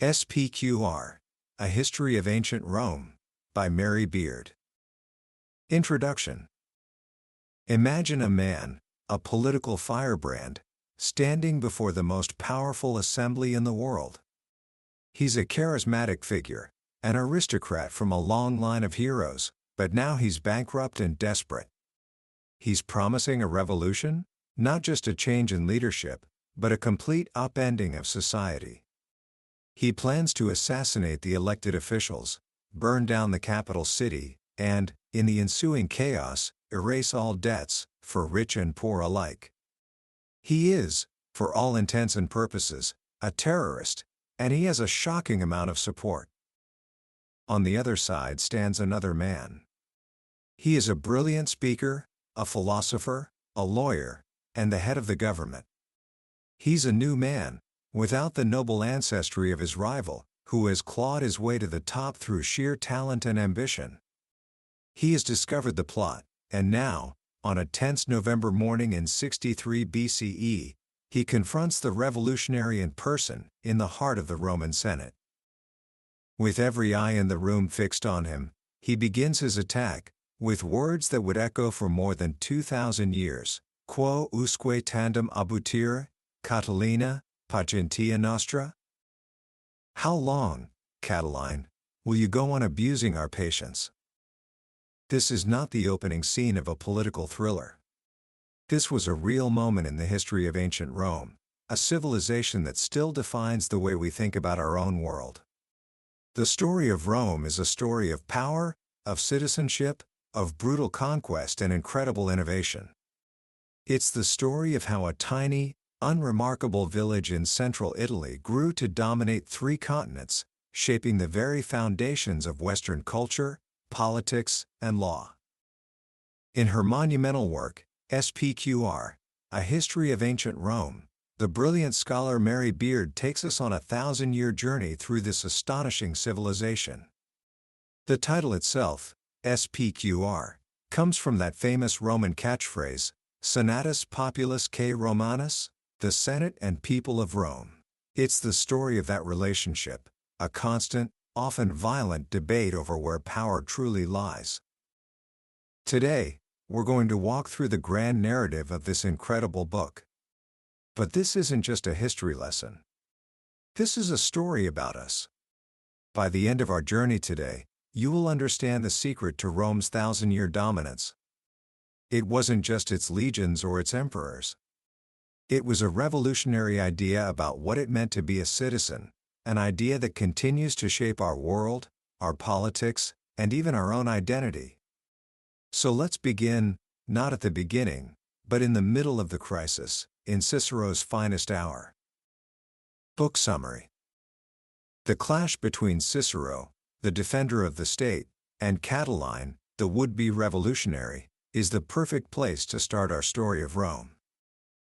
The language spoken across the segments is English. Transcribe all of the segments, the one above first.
SPQR, A History of Ancient Rome, by Mary Beard. Introduction. Imagine a man, a political firebrand, standing before the most powerful assembly in the world. He's a charismatic figure, an aristocrat from a long line of heroes, but now he's bankrupt and desperate. He's promising a revolution, not just a change in leadership, but a complete upending of society. He plans to assassinate the elected officials, burn down the capital city, and, in the ensuing chaos, erase all debts, for rich and poor alike. He is, for all intents and purposes, a terrorist, and he has a shocking amount of support. On the other side stands another man. He is a brilliant speaker, a philosopher, a lawyer, and the head of the government. He's a new man, without the noble ancestry of his rival, who has clawed his way to the top through sheer talent and ambition. He has discovered the plot, and now, on a tense November morning in 63 BCE, he confronts the revolutionary in person, in the heart of the Roman Senate. With every eye in the room fixed on him, he begins his attack, with words that would echo for more than 2,000 years. Quo usque tandem abutere, Catilina, pagentia nostra? How long, Catiline, will you go on abusing our patience? This is not the opening scene of a political thriller. This was a real moment in the history of ancient Rome, a civilization that still defines the way we think about our own world. The story of Rome is a story of power, of citizenship, of brutal conquest and incredible innovation. It's the story of how a tiny, unremarkable village in central Italy grew to dominate 3 continents, shaping the very foundations of Western culture, politics, and law. In her monumental work, SPQR, A History of Ancient Rome, the brilliant scholar Mary Beard takes us on a 1,000-year journey through this astonishing civilization. The title itself, SPQR, comes from that famous Roman catchphrase, Senatus Populus K Romanus, the Senate and people of Rome. It's the story of that relationship, a constant, often violent debate over where power truly lies. Today, we're going to walk through the grand narrative of this incredible book. But this isn't just a history lesson. This is a story about us. By the end of our journey today, you will understand the secret to Rome's 1,000-year dominance. It wasn't just its legions or its emperors. It was a revolutionary idea about what it meant to be a citizen, an idea that continues to shape our world, our politics, and even our own identity. So let's begin, not at the beginning, but in the middle of the crisis, in Cicero's finest hour. Book summary. The clash between Cicero, the defender of the state, and Catiline, the would-be revolutionary, is the perfect place to start our story of Rome.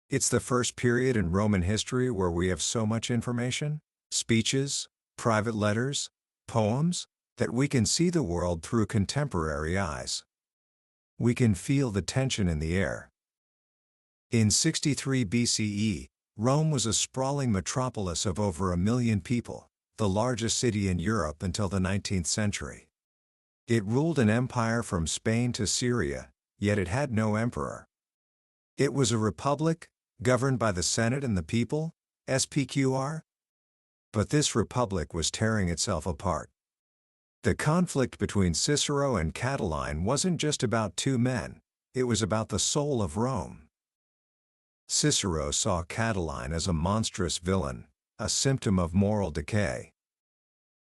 It's the first period in Roman history where we have so much information, speeches, private letters, poems, that we can see the world through contemporary eyes. We can feel the tension in the air. In 63 BCE, Rome was a sprawling metropolis of over 1 million people, the largest city in Europe until the 19th century. It ruled an empire from Spain to Syria, yet it had no emperor. It was a republic, governed by the Senate and the people, SPQR. But this republic was tearing itself apart. The conflict between Cicero and Catiline wasn't just about 2 men, it was about the soul of Rome. Cicero saw Catiline as a monstrous villain, a symptom of moral decay.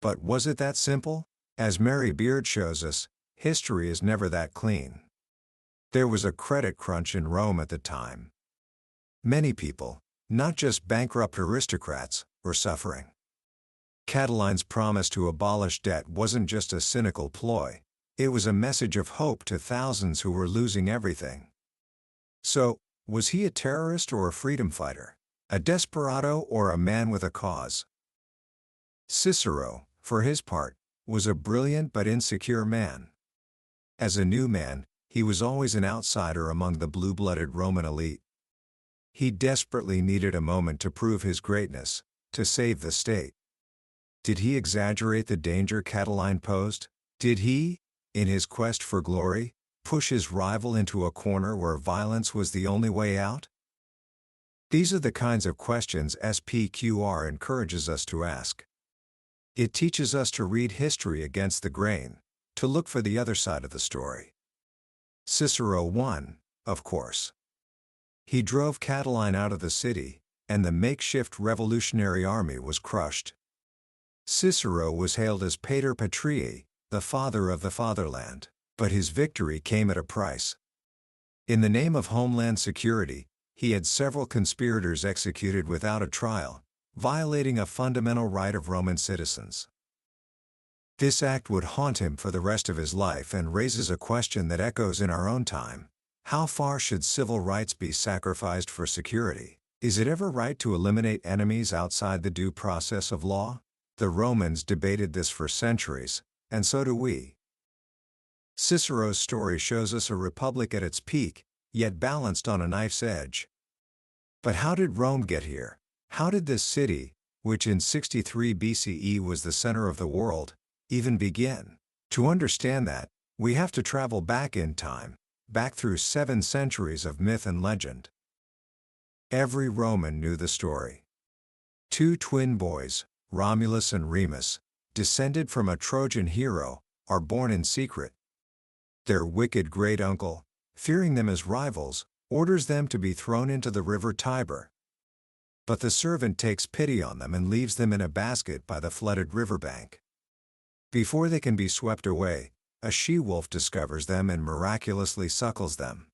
But was it that simple? As Mary Beard shows us, history is never that clean. There was a credit crunch in Rome at the time. Many people, not just bankrupt aristocrats, were suffering. Catiline's promise to abolish debt wasn't just a cynical ploy, it was a message of hope to thousands who were losing everything. So, was he a terrorist or a freedom fighter? A desperado or a man with a cause? Cicero, for his part, was a brilliant but insecure man. As a new man, he was always an outsider among the blue-blooded Roman elite. He desperately needed a moment to prove his greatness, to save the state. Did he exaggerate the danger Catiline posed? Did he, in his quest for glory, push his rival into a corner where violence was the only way out? These are the kinds of questions SPQR encourages us to ask. It teaches us to read history against the grain, to look for the other side of the story. Cicero won, of course. He drove Catiline out of the city, and the makeshift revolutionary army was crushed. Cicero was hailed as Pater Patriae, the father of the fatherland, but his victory came at a price. In the name of homeland security, he had several conspirators executed without a trial, violating a fundamental right of Roman citizens. This act would haunt him for the rest of his life and raises a question that echoes in our own time. How far should civil rights be sacrificed for security? Is it ever right to eliminate enemies outside the due process of law? The Romans debated this for centuries, and so do we. Cicero's story shows us a republic at its peak, yet balanced on a knife's edge. But how did Rome get here? How did this city, which in 63 BCE was the center of the world, even begin? To understand that, we have to travel back in time, back through 7 centuries of myth and legend. Every Roman knew the story. 2 twin boys, Romulus and Remus, descended from a Trojan hero, are born in secret. Their wicked great-uncle, fearing them as rivals, orders them to be thrown into the river Tiber. But the servant takes pity on them and leaves them in a basket by the flooded riverbank. Before they can be swept away, a she-wolf discovers them and miraculously suckles them.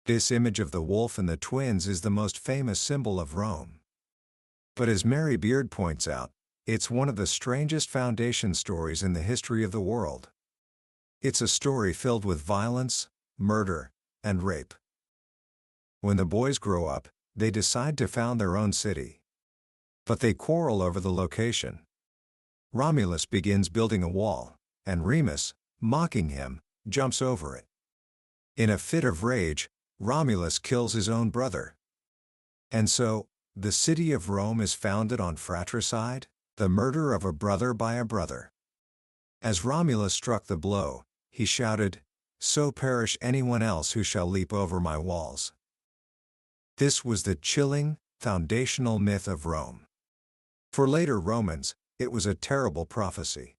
This image of the wolf and the twins is the most famous symbol of Rome. But as Mary Beard points out, it's one of the strangest foundation stories in the history of the world. It's a story filled with violence, murder, and rape. When the boys grow up, they decide to found their own city. But they quarrel over the location. Romulus begins building a wall, and Remus, mocking him, jumps over it. In a fit of rage, Romulus kills his own brother. And so, the city of Rome is founded on fratricide, the murder of a brother by a brother. As Romulus struck the blow, he shouted, "So perish anyone else who shall leap over my walls." This was the chilling, foundational myth of Rome. For later Romans, it was a terrible prophecy.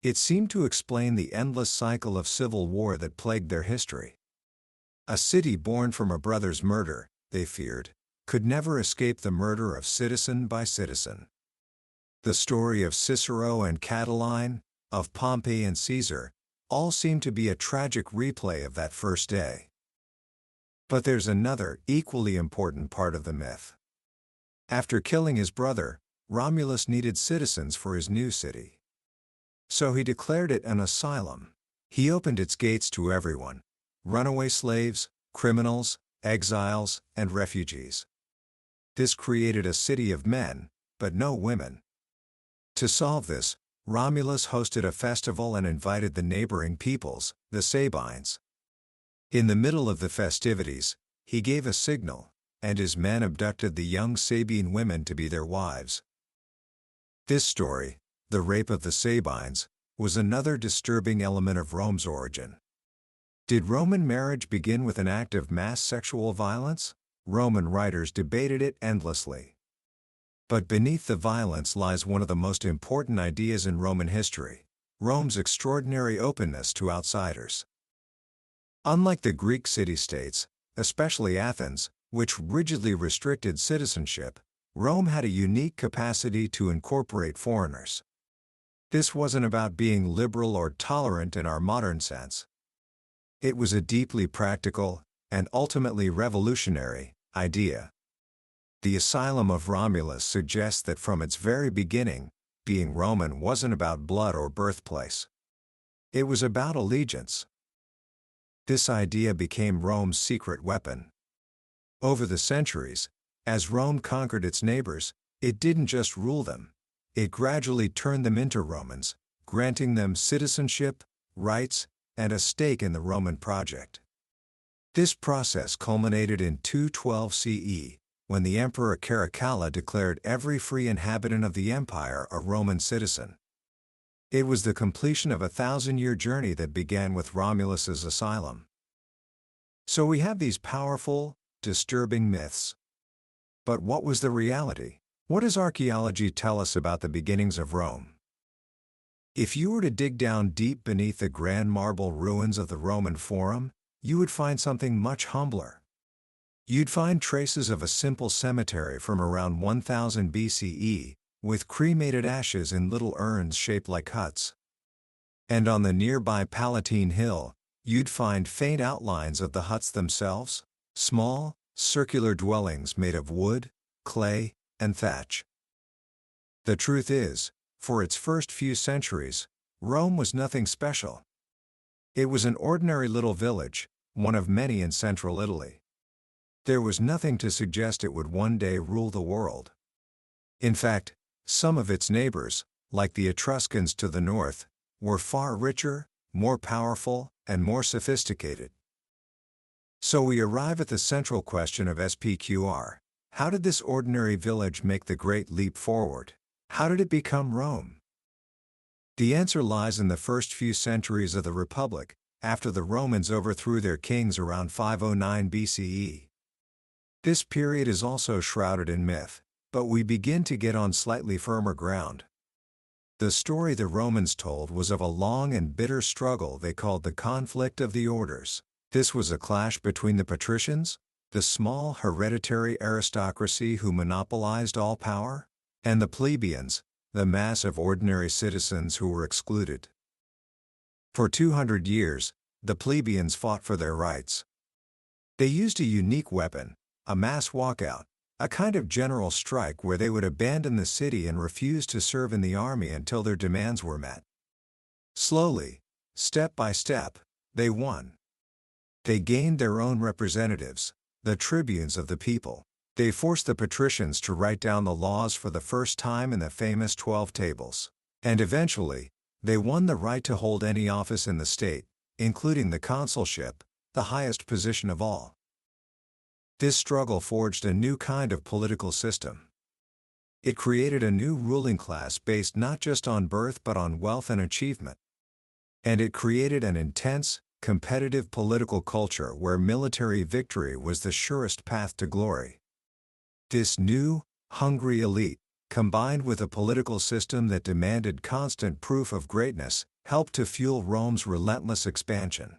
It seemed to explain the endless cycle of civil war that plagued their history. A city born from a brother's murder, they feared, could never escape the murder of citizen by citizen. The story of Cicero and Catiline, of Pompey and Caesar, all seem to be a tragic replay of that first day. But there's another, equally important part of the myth. After killing his brother, Romulus needed citizens for his new city. So he declared it an asylum. He opened its gates to everyone: runaway slaves, criminals, exiles, and refugees. This created a city of men, but no women. To solve this, Romulus hosted a festival and invited the neighboring peoples, the Sabines. In the middle of the festivities, he gave a signal, and his men abducted the young Sabine women to be their wives. This story, the rape of the Sabines, was another disturbing element of Rome's origin. Did Roman marriage begin with an act of mass sexual violence? Roman writers debated it endlessly. But beneath the violence lies one of the most important ideas in Roman history: Rome's extraordinary openness to outsiders. Unlike the Greek city-states, especially Athens, which rigidly restricted citizenship, Rome had a unique capacity to incorporate foreigners. This wasn't about being liberal or tolerant in our modern sense. It was a deeply practical, and ultimately revolutionary, idea. The asylum of Romulus suggests that from its very beginning, being Roman wasn't about blood or birthplace. It was about allegiance. This idea became Rome's secret weapon. Over the centuries, as Rome conquered its neighbors, it didn't just rule them. It gradually turned them into Romans, granting them citizenship, rights, and a stake in the Roman project. This process culminated in 212 CE, when the Emperor Caracalla declared every free inhabitant of the empire a Roman citizen. It was the completion of a 1,000-year journey that began with Romulus's asylum. So we have these powerful, disturbing myths. But what was the reality? What does archaeology tell us about the beginnings of Rome? If you were to dig down deep beneath the grand marble ruins of the Roman Forum, you would find something much humbler. You'd find traces of a simple cemetery from around 1000 BCE, with cremated ashes in little urns shaped like huts. And on the nearby Palatine Hill, you'd find faint outlines of the huts themselves, small, circular dwellings made of wood, clay, and thatch. The truth is, for its first few centuries, Rome was nothing special. It was an ordinary little village, one of many in central Italy. There was nothing to suggest it would one day rule the world. In fact, some of its neighbors, like the Etruscans to the north, were far richer, more powerful, and more sophisticated. So we arrive at the central question of SPQR. How did this ordinary village make the great leap forward? How did it become Rome? The answer lies in the first few centuries of the Republic, after the Romans overthrew their kings around 509 BCE. This period is also shrouded in myth, but we begin to get on slightly firmer ground. The story the Romans told was of a long and bitter struggle they called the conflict of the orders. This was a clash between the patricians, the small hereditary aristocracy who monopolized all power, and the plebeians, the mass of ordinary citizens who were excluded. For 200 years, the plebeians fought for their rights. They used a unique weapon, a mass walkout, a kind of general strike where they would abandon the city and refuse to serve in the army until their demands were met. Slowly, step by step, they won. They gained their own representatives, the tribunes of the people. They forced the patricians to write down the laws for the first time in the famous 12 Tables. And eventually, they won the right to hold any office in the state, including the consulship, the highest position of all. This struggle forged a new kind of political system. It created a new ruling class based not just on birth but on wealth and achievement. And it created an intense, competitive political culture where military victory was the surest path to glory. This new, hungry elite, combined with a political system that demanded constant proof of greatness, helped to fuel Rome's relentless expansion.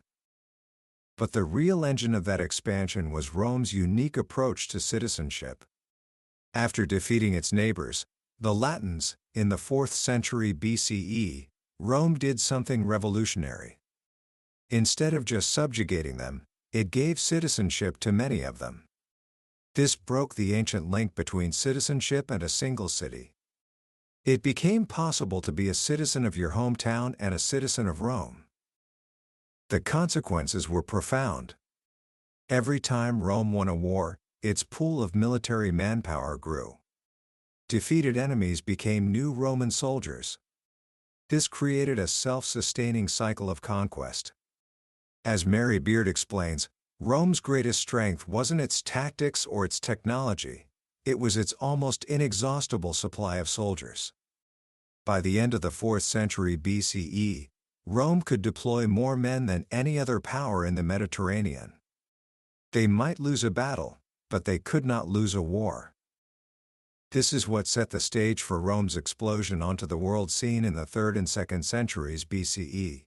But the real engine of that expansion was Rome's unique approach to citizenship. After defeating its neighbors, the Latins, in the 4th century BCE, Rome did something revolutionary. Instead of just subjugating them, it gave citizenship to many of them. This broke the ancient link between citizenship and a single city. It became possible to be a citizen of your hometown and a citizen of Rome. The consequences were profound. Every time Rome won a war, its pool of military manpower grew. Defeated enemies became new Roman soldiers. This created a self-sustaining cycle of conquest. As Mary Beard explains, Rome's greatest strength wasn't its tactics or its technology, it was its almost inexhaustible supply of soldiers. By the end of the 4th century BCE, Rome could deploy more men than any other power in the Mediterranean. They might lose a battle, but they could not lose a war. This is what set the stage for Rome's explosion onto the world scene in the 3rd and 2nd centuries BCE.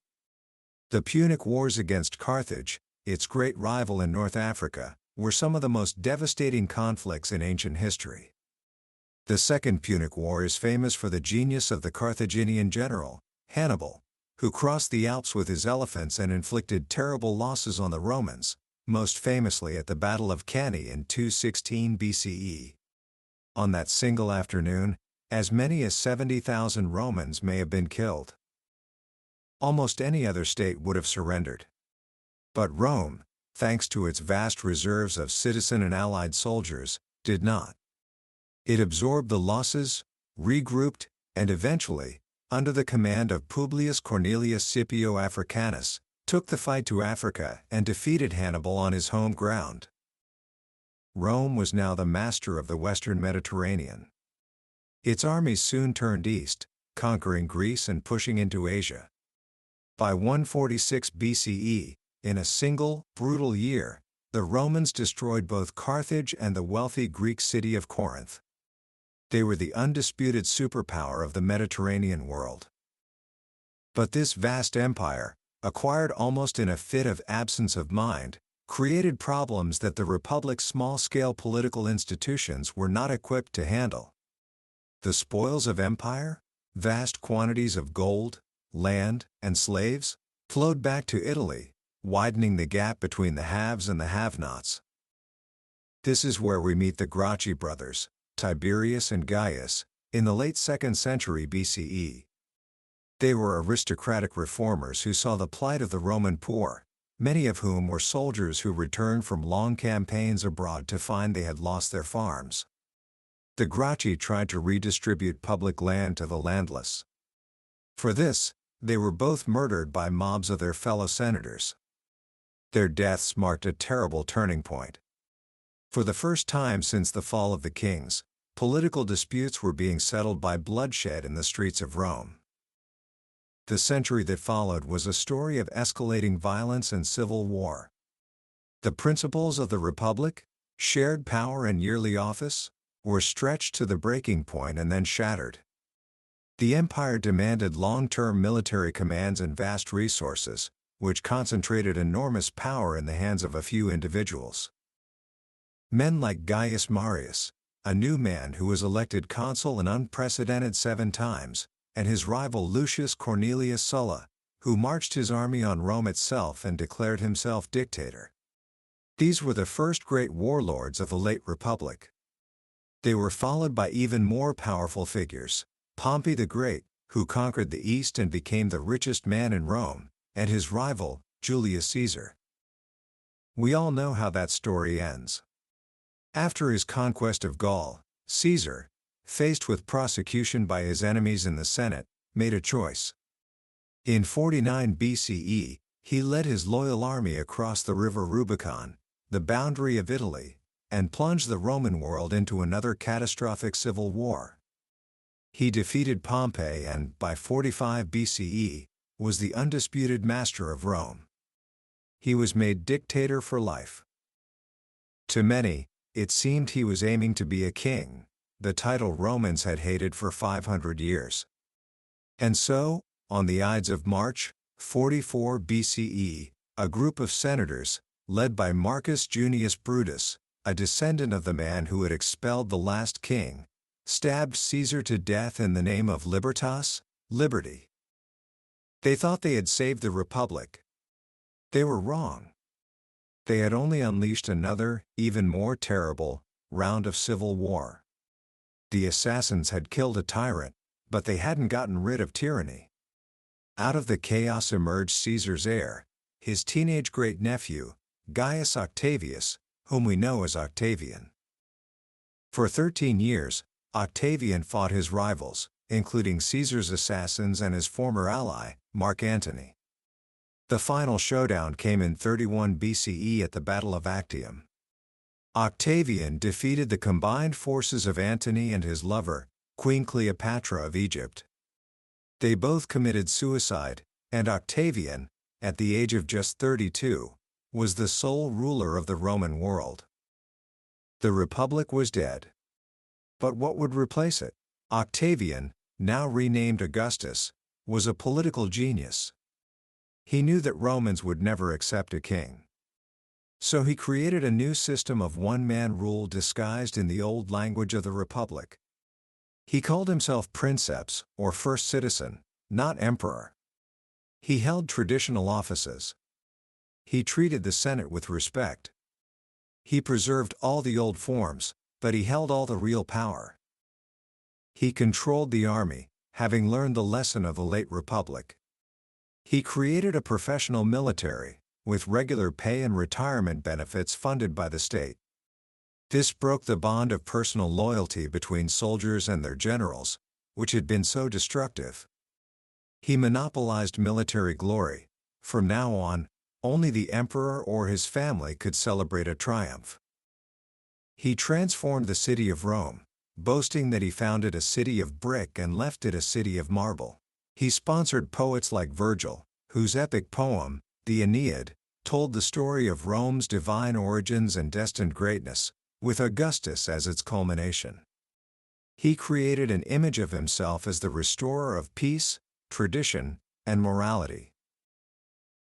The Punic Wars against Carthage, its great rival in North Africa, were some of the most devastating conflicts in ancient history. The Second Punic War is famous for the genius of the Carthaginian general, Hannibal, who crossed the Alps with his elephants and inflicted terrible losses on the Romans, most famously at the Battle of Cannae in 216 BCE. On that single afternoon, as many as 70,000 Romans may have been killed. Almost any other state would have surrendered. But Rome, thanks to its vast reserves of citizen and allied soldiers, did not. It absorbed the losses, regrouped, and eventually, under the command of Publius Cornelius Scipio Africanus, took the fight to Africa and defeated Hannibal on his home ground. Rome was now the master of the Western Mediterranean. Its armies soon turned east, conquering Greece and pushing into Asia. By 146 BCE, in a single, brutal year, the Romans destroyed both Carthage and the wealthy Greek city of Corinth. They were the undisputed superpower of the Mediterranean world. But this vast empire, acquired almost in a fit of absence of mind, created problems that the Republic's small-scale political institutions were not equipped to handle. The spoils of empire, vast quantities of gold, land, and slaves, flowed back to Italy, widening the gap between the haves and the have-nots. This is where we meet the Gracchi brothers, Tiberius and Gaius, in the late 2nd century BCE. They were aristocratic reformers who saw the plight of the Roman poor, many of whom were soldiers who returned from long campaigns abroad to find they had lost their farms. The Gracchi tried to redistribute public land to the landless. For this, they were both murdered by mobs of their fellow senators. Their deaths marked a terrible turning point. For the first time since the fall of the kings, political disputes were being settled by bloodshed in the streets of Rome. The century that followed was a story of escalating violence and civil war. The principles of the Republic, shared power and yearly office, were stretched to the breaking point and then shattered. The empire demanded long-term military commands and vast resources, which concentrated enormous power in the hands of a few individuals. Men like Gaius Marius, a new man who was elected consul an unprecedented 7 times, and his rival Lucius Cornelius Sulla, who marched his army on Rome itself and declared himself dictator. These were the first great warlords of the late Republic. They were followed by even more powerful figures, Pompey the Great, who conquered the East and became the richest man in Rome, and his rival, Julius Caesar. We all know how that story ends. After his conquest of Gaul, Caesar, faced with prosecution by his enemies in the Senate, made a choice. In 49 BCE, he led his loyal army across the river Rubicon, the boundary of Italy, and plunged the Roman world into another catastrophic civil war. He defeated Pompey and, by 45 BCE, was the undisputed master of Rome. He was made dictator for life. To many, it seemed he was aiming to be a king, the title Romans had hated for 500 years. And so, on the Ides of March, 44 BCE, a group of senators, led by Marcus Junius Brutus, a descendant of the man who had expelled the last king, stabbed Caesar to death in the name of libertas, liberty. They thought they had saved the Republic. They were wrong. They had only unleashed another, even more terrible, round of civil war. The assassins had killed a tyrant, but they hadn't gotten rid of tyranny. Out of the chaos emerged Caesar's heir, his teenage great-nephew, Gaius Octavius, whom we know as Octavian. For 13 years, Octavian fought his rivals, including Caesar's assassins and his former ally, Mark Antony. The final showdown came in 31 BCE at the Battle of Actium. Octavian defeated the combined forces of Antony and his lover, Queen Cleopatra of Egypt. They both committed suicide, and Octavian, at the age of just 32, was the sole ruler of the Roman world. The Republic was dead. But what would replace it? Octavian, now renamed Augustus, was a political genius. He knew that Romans would never accept a king. So he created a new system of one-man rule disguised in the old language of the Republic. He called himself princeps, or first citizen, not emperor. He held traditional offices. He treated the Senate with respect. He preserved all the old forms, but he held all the real power. He controlled the army, having learned the lesson of the late Republic. He created a professional military, with regular pay and retirement benefits funded by the state. This broke the bond of personal loyalty between soldiers and their generals, which had been so destructive. He monopolized military glory. From now on, only the emperor or his family could celebrate a triumph. He transformed the city of Rome, boasting that he founded a city of brick and left it a city of marble. He sponsored poets like Virgil, whose epic poem, the Aeneid, told the story of Rome's divine origins and destined greatness, with Augustus as its culmination. He created an image of himself as the restorer of peace, tradition, and morality.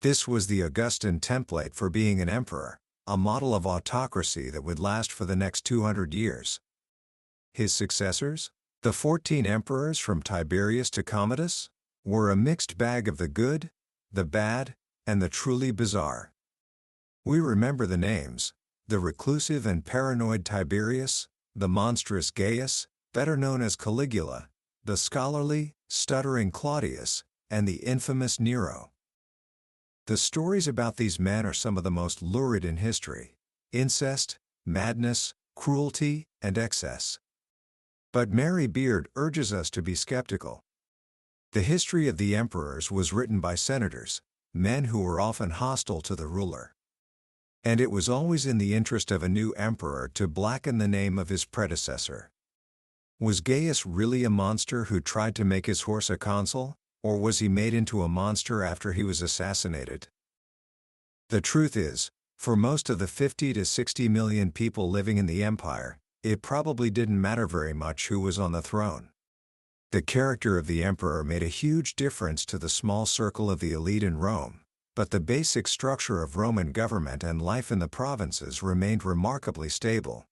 This was the Augustan template for being an emperor, a model of autocracy that would last for the next 200 years. His successors, the 14 emperors from Tiberius to Commodus, were a mixed bag of the good, the bad, and the truly bizarre. We remember the names: the reclusive and paranoid Tiberius, the monstrous Gaius, better known as Caligula, the scholarly, stuttering Claudius, and the infamous Nero. The stories about these men are some of the most lurid in history: incest, madness, cruelty, and excess. But Mary Beard urges us to be skeptical. The history of the emperors was written by senators, men who were often hostile to the ruler. And it was always in the interest of a new emperor to blacken the name of his predecessor. Was Gaius really a monster who tried to make his horse a consul, or was he made into a monster after he was assassinated? The truth is, for most of the 50 to 60 million people living in the empire, it probably didn't matter very much who was on the throne. The character of the emperor made a huge difference to the small circle of the elite in Rome, but the basic structure of Roman government and life in the provinces remained remarkably stable.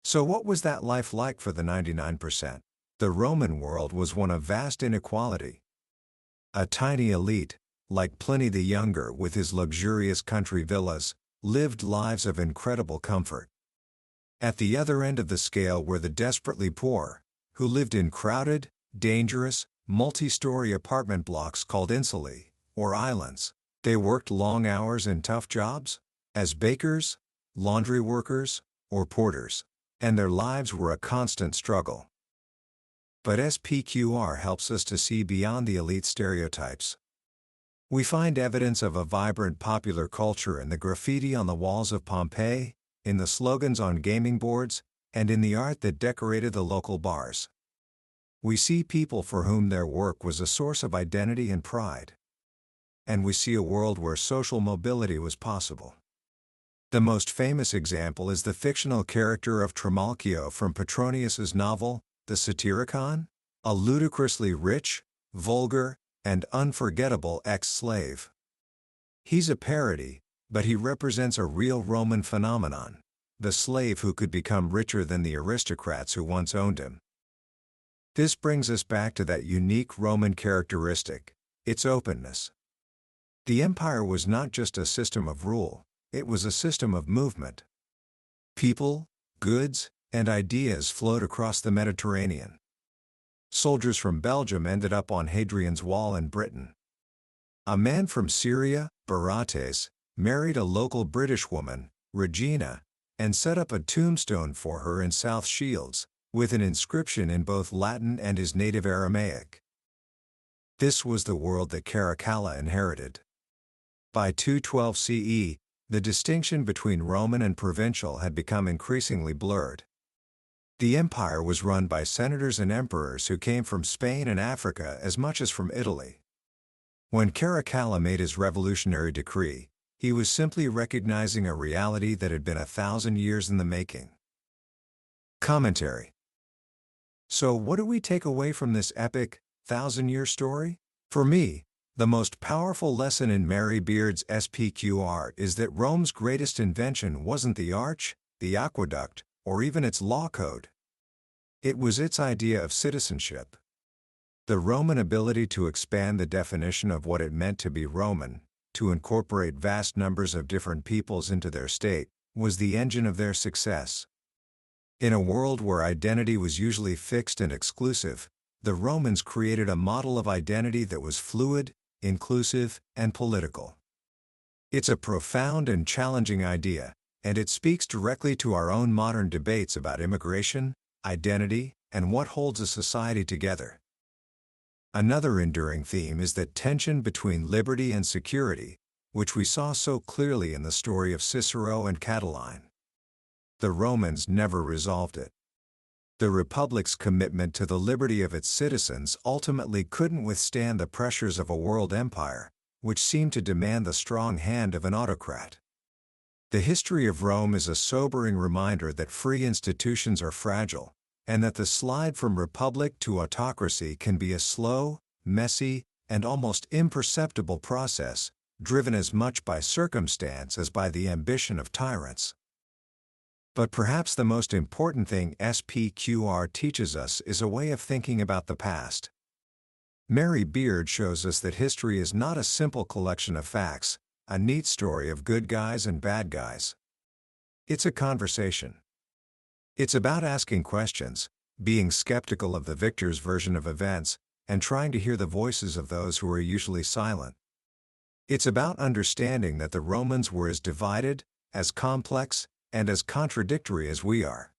So what was that life like for the 99%? The Roman world was one of vast inequality. A tiny elite, like Pliny the Younger with his luxurious country villas, lived lives of incredible comfort. At the other end of the scale were the desperately poor, who lived in crowded, dangerous, multi-story apartment blocks called insulae, or islands. They worked long hours in tough jobs, as bakers, laundry workers, or porters, and their lives were a constant struggle. But SPQR helps us to see beyond the elite stereotypes. We find evidence of a vibrant popular culture in the graffiti on the walls of Pompeii, in the slogans on gaming boards, and in the art that decorated the local bars. We see people for whom their work was a source of identity and pride. And we see a world where social mobility was possible. The most famous example is the fictional character of Trimalchio from Petronius's novel, The Satyricon, a ludicrously rich, vulgar, and unforgettable ex-slave. He's a parody, but he represents a real Roman phenomenon, the slave who could become richer than the aristocrats who once owned him. This brings us back to that unique Roman characteristic, its openness. The empire was not just a system of rule, it was a system of movement. People, goods, and ideas flowed across the Mediterranean. Soldiers from Belgium ended up on Hadrian's Wall in Britain. A man from Syria, Barates, married a local British woman, Regina, and set up a tombstone for her in South Shields, with an inscription in both Latin and his native Aramaic. This was the world that Caracalla inherited. By 212 CE, the distinction between Roman and provincial had become increasingly blurred. The empire was run by senators and emperors who came from Spain and Africa as much as from Italy. When Caracalla made his revolutionary decree, he was simply recognizing a reality that had been 1,000 years in the making. Commentary. So what do we take away from this epic, 1,000-year story? For me, the most powerful lesson in Mary Beard's SPQR is that Rome's greatest invention wasn't the arch, the aqueduct, or even its law code. It was its idea of citizenship. The Roman ability to expand the definition of what it meant to be Roman, to incorporate vast numbers of different peoples into their state, was the engine of their success. In a world where identity was usually fixed and exclusive, the Romans created a model of identity that was fluid, inclusive, and political. It's a profound and challenging idea, and it speaks directly to our own modern debates about immigration, identity, and what holds a society together. Another enduring theme is that tension between liberty and security, which we saw so clearly in the story of Cicero and Catiline. The Romans never resolved it. The Republic's commitment to the liberty of its citizens ultimately couldn't withstand the pressures of a world empire, which seemed to demand the strong hand of an autocrat. The history of Rome is a sobering reminder that free institutions are fragile, and that the slide from republic to autocracy can be a slow, messy, and almost imperceptible process, driven as much by circumstance as by the ambition of tyrants. But perhaps the most important thing SPQR teaches us is a way of thinking about the past. Mary Beard shows us that history is not a simple collection of facts, a neat story of good guys and bad guys. It's a conversation. It's about asking questions, being skeptical of the victor's version of events, and trying to hear the voices of those who are usually silent. It's about understanding that the Romans were as divided, as complex, and as contradictory as we are.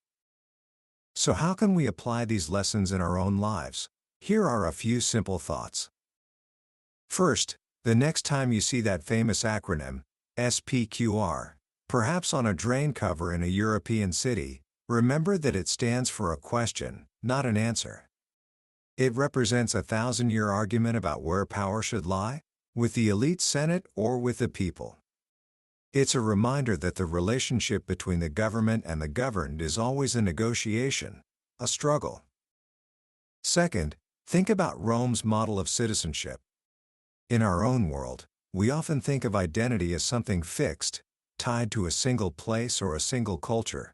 So how can we apply these lessons in our own lives? Here are a few simple thoughts. First, the next time you see that famous acronym, SPQR, perhaps on a drain cover in a European city, remember that it stands for a question, not an answer. It represents a 1,000-year argument about where power should lie, with the elite Senate or with the people. It's a reminder that the relationship between the government and the governed is always a negotiation, a struggle. Second, think about Rome's model of citizenship. In our own world, we often think of identity as something fixed, tied to a single place or a single culture.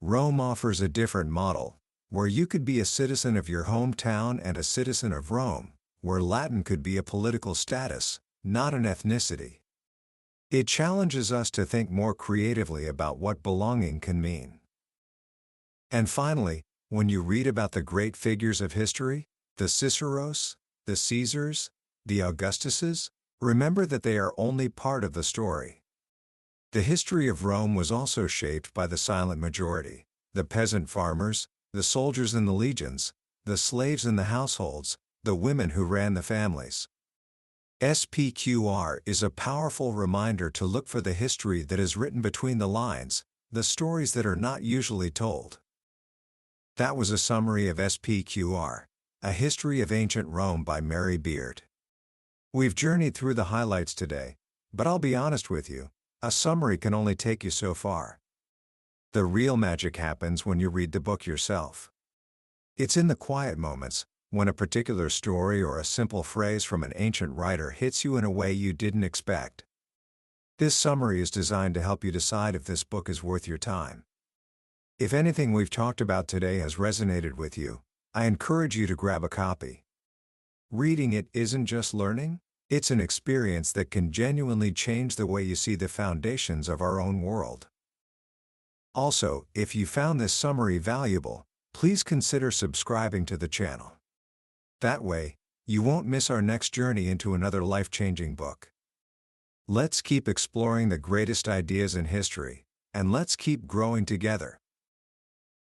Rome offers a different model, where you could be a citizen of your hometown and a citizen of Rome, where Latin could be a political status, not an ethnicity. It challenges us to think more creatively about what belonging can mean. And finally, when you read about the great figures of history, the Ciceros, the Caesars, the Augustuses, remember that they are only part of the story. The history of Rome was also shaped by the silent majority, the peasant farmers, the soldiers in the legions, the slaves in the households, the women who ran the families. SPQR is a powerful reminder to look for the history that is written between the lines, the stories that are not usually told. That was a summary of SPQR, A History of Ancient Rome by Mary Beard. We've journeyed through the highlights today, but I'll be honest with you, a summary can only take you so far. The real magic happens when you read the book yourself. It's in the quiet moments, when a particular story or a simple phrase from an ancient writer hits you in a way you didn't expect. This summary is designed to help you decide if this book is worth your time. If anything we've talked about today has resonated with you, I encourage you to grab a copy. Reading it isn't just learning, it's an experience that can genuinely change the way you see the foundations of our own world. Also, if you found this summary valuable, please consider subscribing to the channel. That way, you won't miss our next journey into another life-changing book. Let's keep exploring the greatest ideas in history, and let's keep growing together.